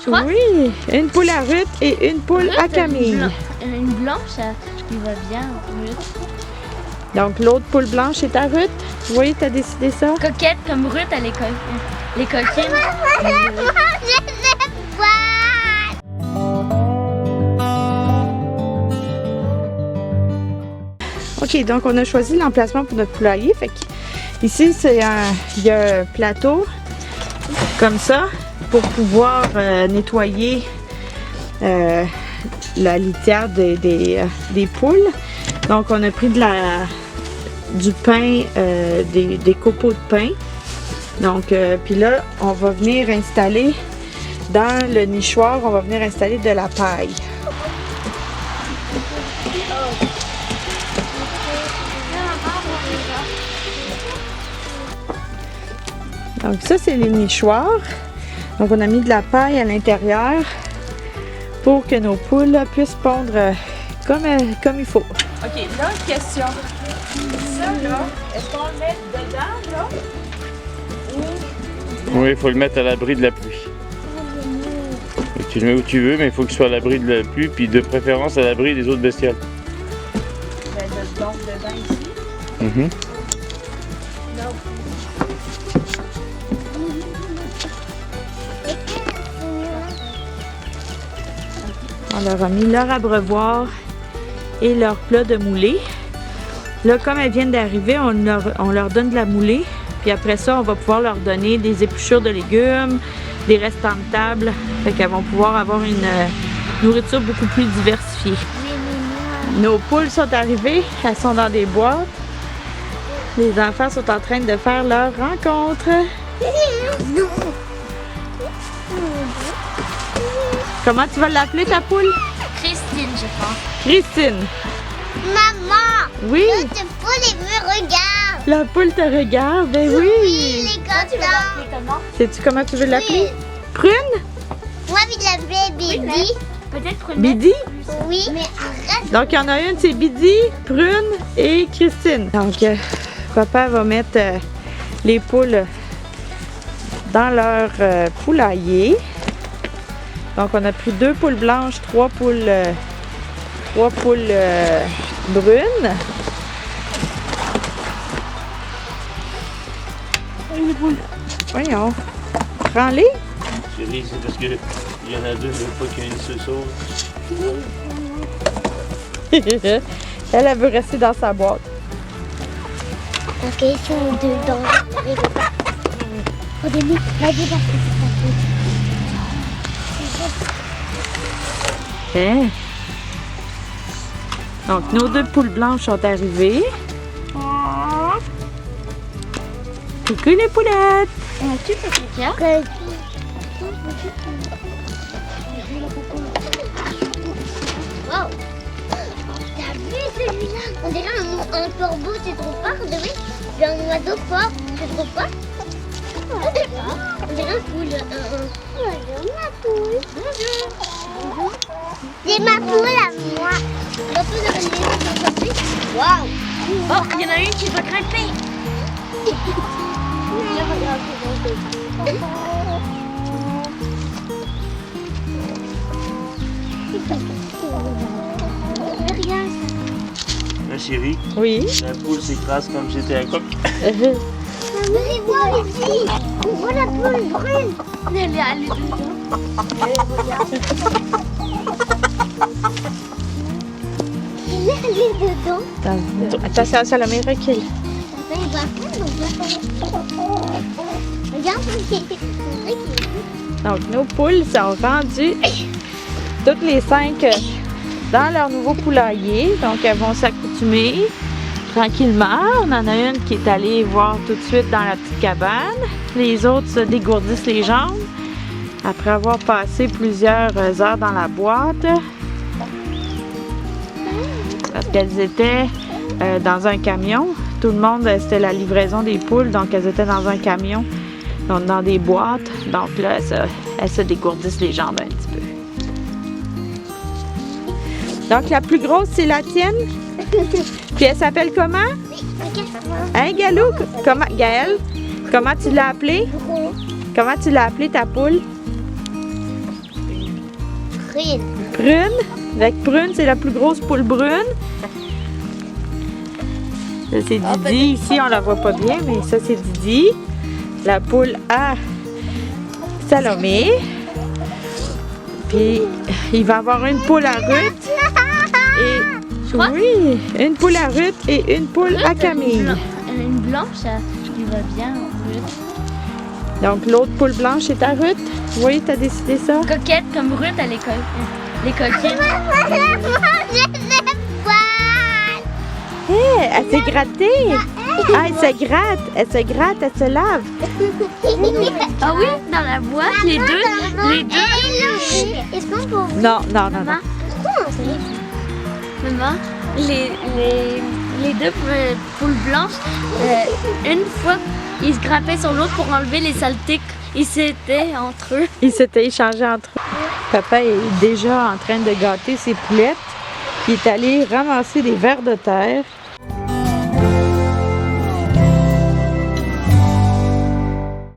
Oui, une poule à Ruth et une poule à Camille. Une blanche, ça lui va bien. Donc l'autre poule blanche est à Ruth. Oui, t'as décidé ça? Coquette comme Ruth, elle est les coquines. OK, donc on a choisi l'emplacement pour notre poulailler. Fait que ici, il y a un plateau comme ça pour pouvoir nettoyer la litière des poules. Donc on a pris du pain, des copeaux de pain. Donc, puis là, on va venir installer dans le nichoir, on va venir installer de la paille. Donc ça, c'est les nichoirs. Donc on a mis de la paille à l'intérieur pour que nos poules puissent pondre comme il faut. OK, là, question. Ça, là, est-ce qu'on le met dedans, là? Oui, il faut le mettre à l'abri de la pluie. Tu le mets où tu veux, mais il faut qu'il soit à l'abri de la pluie, puis de préférence à l'abri des autres bestioles. Donc dedans ici. On leur a mis leur abreuvoir et leur plat de moulée. Là, comme elles viennent d'arriver, on leur donne de la moulée. Puis après ça, on va pouvoir leur donner des épluchures de légumes, des restants de table. Fait qu'elles vont pouvoir avoir une nourriture beaucoup plus diversifiée. Nos poules sont arrivées, elles sont dans des boîtes. Les enfants sont en train de faire leur rencontre. Comment tu vas l'appeler ta poule? Christine, je pense. Christine. Maman! Oui. L'autre poule, il me regarde! La poule te regarde, ben oui. Oui, les contents! Comment? Sais-tu comment tu veux l'appeler? Oui. Prune? Moi, je l'appelais Bibi. Peut-être une Bidi? Oui, mais arrête! Donc, il y en a une, c'est Bidi, Prune et Christine. Donc, papa va mettre les poules dans leur poulailler. Donc, on a pris 2 poules blanches, 3 poules brunes. Les poules. Voyons. Prends-les. Chérie, c'est parce qu'il y en a 2, je veux pas qu'il y en ait une se sauve. Elle veut rester dans sa boîte. Ok, ils sont dedans. Au début, vas-y, parce que c'est pas Hein? Donc, nos 2 poules blanches sont arrivées. Coucou les poulettes! Tu peux cliquer. fait. Wow! T'as vu celui-là? On dirait un corbeau, c'est trop fort, on dirait un oiseau fort, c'est trop fort. On dirait un poule. Bonjour ma poule. Bonjour. C'est ma poule à moi. On peut le relever. Waouh! Oh, il y en a une qui va grimper. Regarde. Là, chérie, Oui. la poule s'écrase comme si c'était un coq. Venez voir ici. On voit la poule brune. Elle est allée dedans. Elle est allée dedans. Attention, Salomé, recule. Regarde, Donc, nos poules sont rendues toutes les 5 dans leur nouveau poulailler. Donc, elles vont s'accoutumer tranquillement. On en a une qui est allée voir tout de suite dans la petite cabane. Les autres se dégourdissent les jambes après avoir passé plusieurs heures dans la boîte. Parce qu'elles étaient dans un camion. Tout le monde, c'était la livraison des poules, donc elles étaient dans un camion, donc dans des boîtes. Donc là, elles se dégourdissent les jambes un petit peu. Donc la plus grosse, c'est la tienne. Puis elle s'appelle comment? Hein, Galou? Comment, Gaëlle? Comment tu l'as appelée? Comment tu l'as appelée ta poule? Prune. Prune. Avec Prune, c'est la plus grosse poule brune. Ça, c'est Didi. Ici, on la voit pas bien, mais ça, c'est Didi. La poule à Salomé. Puis, il va y avoir une poule à Ruth. Et, oui, une poule à Ruth et une poule à Camille. Une blanche, ça lui va bien. Donc, l'autre poule blanche est à Ruth. Oui, t'as décidé ça? Coquette comme Ruth, elle est les coquines. Hé, elle s'est grattée. Ah, elle se gratte, elle se lave. Ah oui, dans la boîte, les deux. Est-ce qu'on peut ouvrir? Non, non, non, non. Maman, Comment c'est? maman, les deux poules blanches, une fois, ils se grappaient sur l'autre pour enlever les saletés. Ils s'étaient entre eux. Ils s'étaient échangés entre eux. Papa est déjà en train de gâter ses poulettes. Il est allé ramasser des vers de terre